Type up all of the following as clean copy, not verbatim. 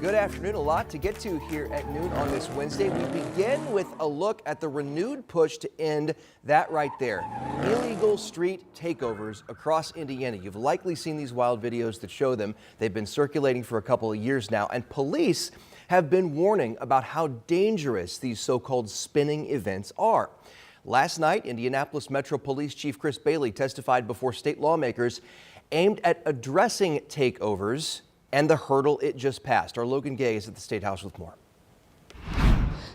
Good afternoon. A lot to get to here at noon on this Wednesday. We begin with a look at the renewed push to end that right there. Illegal street takeovers across Indiana. You've likely seen these wild videos that show them. They've been circulating for a couple of years now, and police have been warning about how dangerous these so-called spinning events are. Last night, Indianapolis Metro Police Chief Chris Bailey testified before state lawmakers aimed at addressing takeovers and the hurdle it just passed. Our Logan Gay is at the State House with more.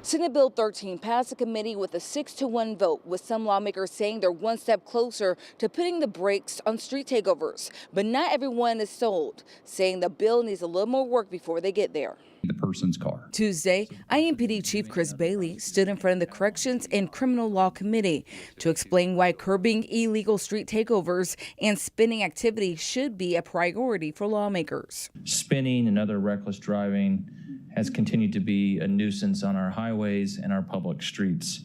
Senate Bill 13 passed the committee with a 6-1 vote, with some lawmakers saying they're one step closer to putting the brakes on street takeovers. But not everyone is sold, saying the bill needs a little more work before they get there. The person's car. Tuesday, IMPD Chief Chris Bailey stood in front of the Corrections and Criminal Law Committee to explain why curbing illegal street takeovers and spinning activity should be a priority for lawmakers. Spinning and other reckless driving has continued to be a nuisance on our highways and our public streets,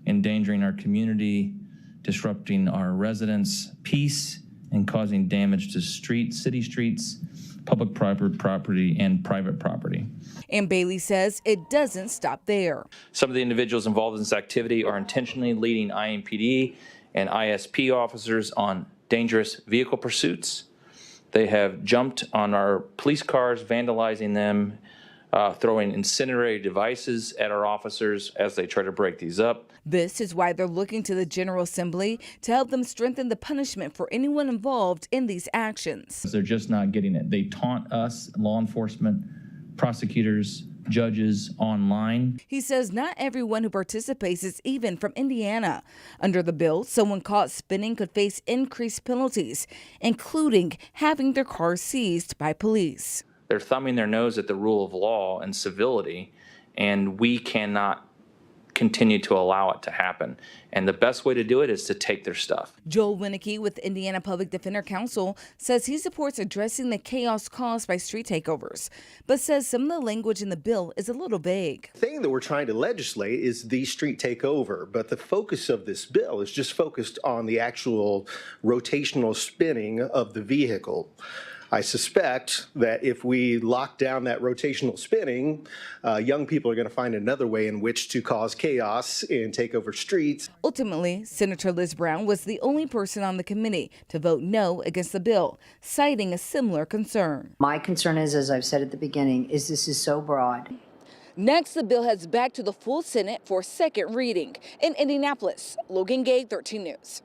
endangering our community, disrupting our residents' peace, and causing damage to city streets, public property, and private property. And Bailey says it doesn't stop there. Some of the individuals involved in this activity are intentionally leading IMPD and ISP officers on dangerous vehicle pursuits. They have jumped on our police cars, vandalizing them, throwing incendiary devices at our officers as they try to break these up. This is why they're looking to the General Assembly to help them strengthen the punishment for anyone involved in these actions. They're just not getting it. They taunt us, law enforcement, prosecutors, judges online. He says not everyone who participates is even from Indiana. Under the bill, someone caught spinning could face increased penalties, including having their car seized by police. They're thumbing their nose at the rule of law and civility, and we cannot continue to allow it to happen. And the best way to do it is to take their stuff. Joel Winnicky with Indiana Public Defender Council says he supports addressing the chaos caused by street takeovers, but says some of the language in the bill is a little vague. The thing that we're trying to legislate is the street takeover, but the focus of this bill is just focused on the actual rotational spinning of the vehicle. I suspect that if we lock down that rotational spinning, young people are going to find another way in which to cause chaos and take over streets. Ultimately, Senator Liz Brown was the only person on the committee to vote no against the bill, citing a similar concern. My concern is, as I've said at the beginning, is this is so broad. Next, the bill heads back to the full Senate for second reading. In Indianapolis, Logan Gay, 13 News.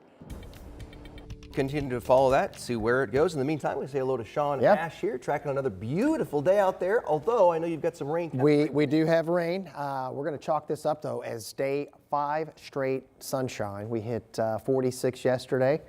Continue to follow that, see where it goes. In the meantime, we say hello to Sean Ash here, tracking another beautiful day out there, although I know you've got some rain. We do have rain. We're going to chalk this up, though, as day 5 straight sunshine. We hit 46 yesterday.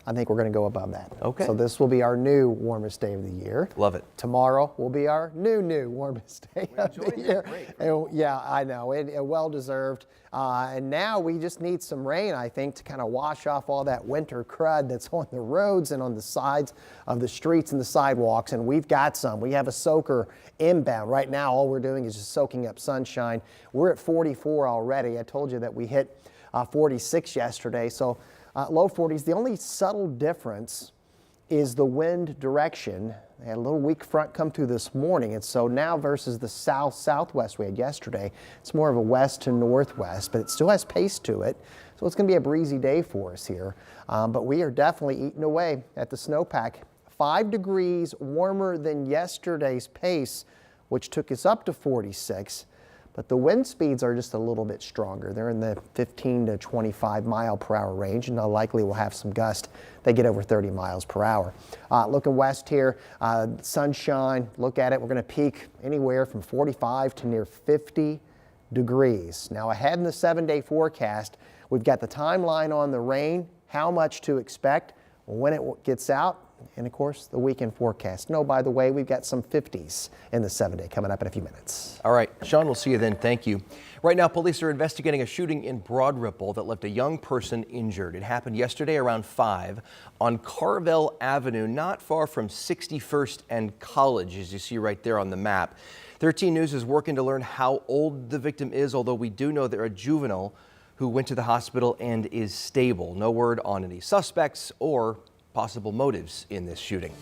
I think we're going to go above that. Okay. So this will be our new warmest day of the year. Love it. Tomorrow will be our new warmest day of the year. And, yeah, I know. It well-deserved. And now we just need some rain, I think, to kind of wash off all that winter crud that's on the roads and on the sides of the streets and the sidewalks. And we've got some. We have a soaker inbound. Right now, all we're doing is just soaking up sunshine. We're at 44 already. I told you that we hit 46 yesterday. So low 40s. The only subtle difference is the wind direction. They had a little weak front come through this morning, and so now versus the south-southwest we had yesterday, it's more of a west to northwest, but it still has pace to it. So it's going to be a breezy day for us here. But we are definitely eating away at the snowpack. 5 degrees warmer than yesterday's pace, which took us up to 46. But the wind speeds are just a little bit stronger. They're in the 15 to 25 mile per hour range, and likely we'll have some gusts. They get over 30 miles per hour. Looking west here, sunshine, look at it. We're going to peak anywhere from 45 to near 50 degrees. Now ahead in the 7-day forecast, we've got the timeline on the rain, how much to expect, when it gets out, and of course the weekend forecast. No, by the way, we've got some 50s in the 7-day coming up in a few minutes. All right, Sean, we'll see you then. Thank you. Right now, police are investigating a shooting in Broad Ripple that left a young person injured. It happened yesterday around 5 on Carmel Avenue, not far from 61st and College, as you see right there on the map. 13 News is working to learn how old the victim is, although we do know they're a juvenile who went to the hospital and is stable. No word on any suspects or possible motives in this shooting.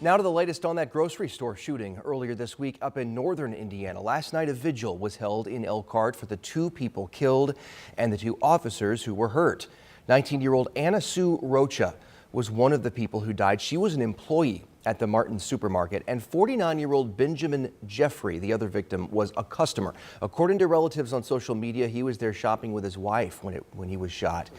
Now to the latest on that grocery store shooting earlier this week up in northern Indiana. Last night, a vigil was held in Elkhart for the 2 people killed and the 2 officers who were hurt. 19-year-old Anna Sue Rocha was one of the people who died. She was an employee at the Martin supermarket, and 49-year-old Benjamin Jeffrey, the other victim, was a customer. According to relatives on social media, he was there shopping with his wife when he was shot.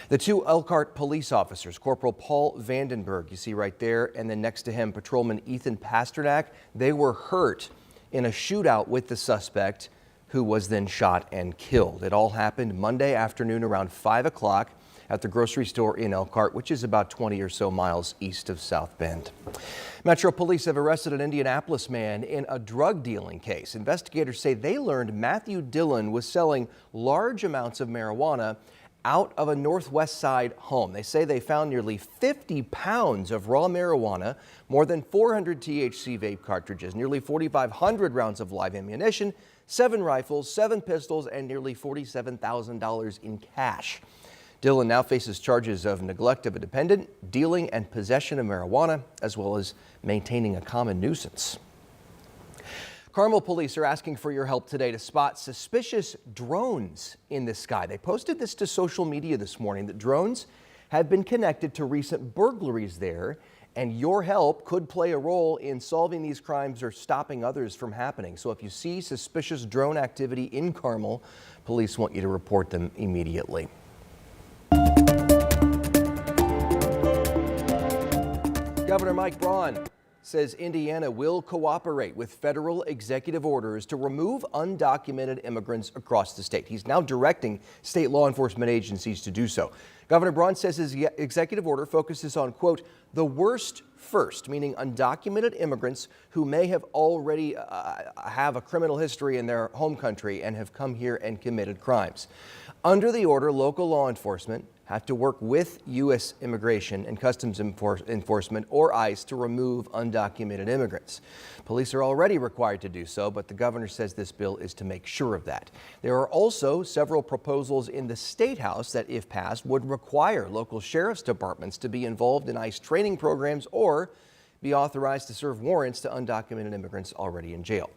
The 2 Elkhart police officers, Corporal Paul Vandenberg, you see right there, and then next to him, Patrolman Ethan Pasternak, they were hurt in a shootout with the suspect, who was then shot and killed. It all happened Monday afternoon around 5 o'clock at the grocery store in Elkhart, which is about 20 or so miles east of South Bend. Metro Police have arrested an Indianapolis man in a drug dealing case. Investigators say they learned Matthew Dillon was selling large amounts of marijuana out of a Northwest Side home. They say they found nearly 50 pounds of raw marijuana, more than 400 THC vape cartridges, nearly 4,500 rounds of live ammunition, 7 rifles, 7 pistols, and nearly $47,000 in cash. Dillon now faces charges of neglect of a dependent, dealing and possession of marijuana, as well as maintaining a common nuisance. Carmel police are asking for your help today to spot suspicious drones in the sky. They posted this to social media this morning, that drones have been connected to recent burglaries there, and your help could play a role in solving these crimes or stopping others from happening. So if you see suspicious drone activity in Carmel, police want you to report them immediately. Governor Mike Braun says Indiana will cooperate with federal executive orders to remove undocumented immigrants across the state. He's now directing state law enforcement agencies to do so. Governor Braun says his executive order focuses on, quote, the worst first, meaning undocumented immigrants who may have already have a criminal history in their home country and have come here and committed crimes. Under the order, local law enforcement have to work with U.S. Immigration and Customs Enforcement, or ICE, to remove undocumented immigrants. Police are already required to do so, but the governor says this bill is to make sure of that. There are also several proposals in the State House that, if passed, would require local sheriff's departments to be involved in ICE training programs or be authorized to serve warrants to undocumented immigrants already in jail.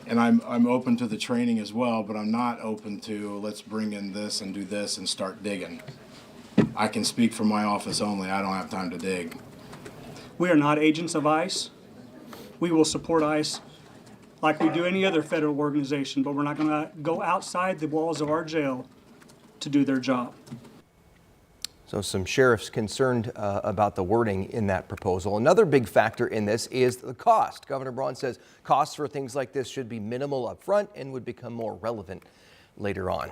And I'm open to the training as well, but I'm not open to let's bring in this and do this and start digging. I can speak for my office only. I don't have time to dig. We are not agents of ICE. We will support ICE like we do any other federal organization, but we're not going to go outside the walls of our jail to do their job. So some sheriffs concerned about the wording in that proposal. Another big factor in this is the cost. Governor Braun says costs for things like this should be minimal up front and would become more relevant later on.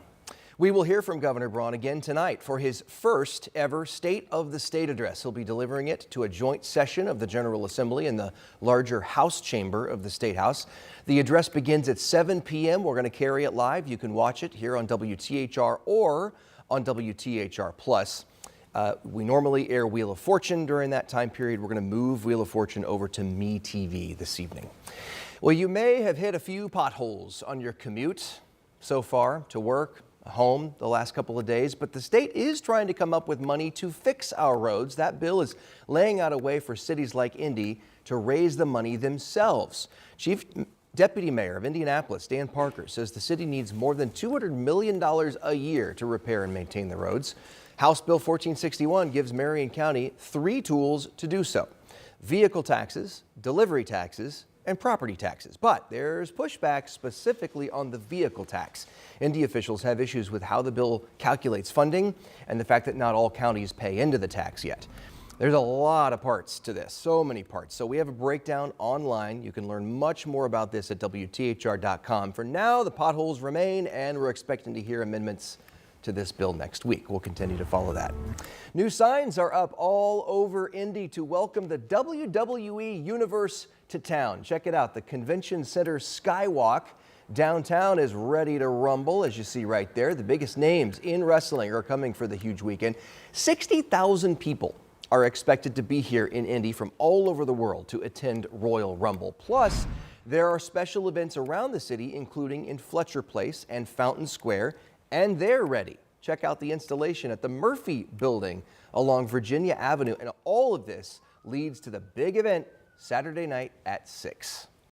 We will hear from Governor Braun again tonight for his first ever State of the State address. He'll be delivering it to a joint session of the General Assembly in the larger House chamber of the State House. The address begins at 7 p.m. We're going to carry it live. You can watch it here on WTHR or on WTHR Plus. We normally air Wheel of Fortune during that time period. We're going to move Wheel of Fortune over to MeTV this evening. Well, you may have hit a few potholes on your commute so far to work, home the last couple of days, but the state is trying to come up with money to fix our roads. That bill is laying out a way for cities like Indy to raise the money themselves. Chief Deputy Mayor of Indianapolis, Dan Parker, says the city needs more than $200 million a year to repair and maintain the roads. House Bill 1461 gives Marion County 3 tools to do so: vehicle taxes, delivery taxes, and property taxes. But there's pushback specifically on the vehicle tax. Indy officials have issues with how the bill calculates funding and the fact that not all counties pay into the tax yet. There's a lot of parts to this, so many parts. So we have a breakdown online. You can learn much more about this at WTHR.com. For now, the potholes remain, and we're expecting to hear amendments to this bill next week. We'll continue to follow that. New signs are up all over Indy to welcome the WWE Universe to town. Check it out. The Convention Center Skywalk downtown is ready to rumble, as you see right there. The biggest names in wrestling are coming for the huge weekend. 60,000 people are expected to be here in Indy from all over the world to attend Royal Rumble. Plus, there are special events around the city, including in Fletcher Place and Fountain Square, and they're ready check out the installation at the Murphy Building along Virginia Avenue. And all of this leads to the big event Saturday night at 6.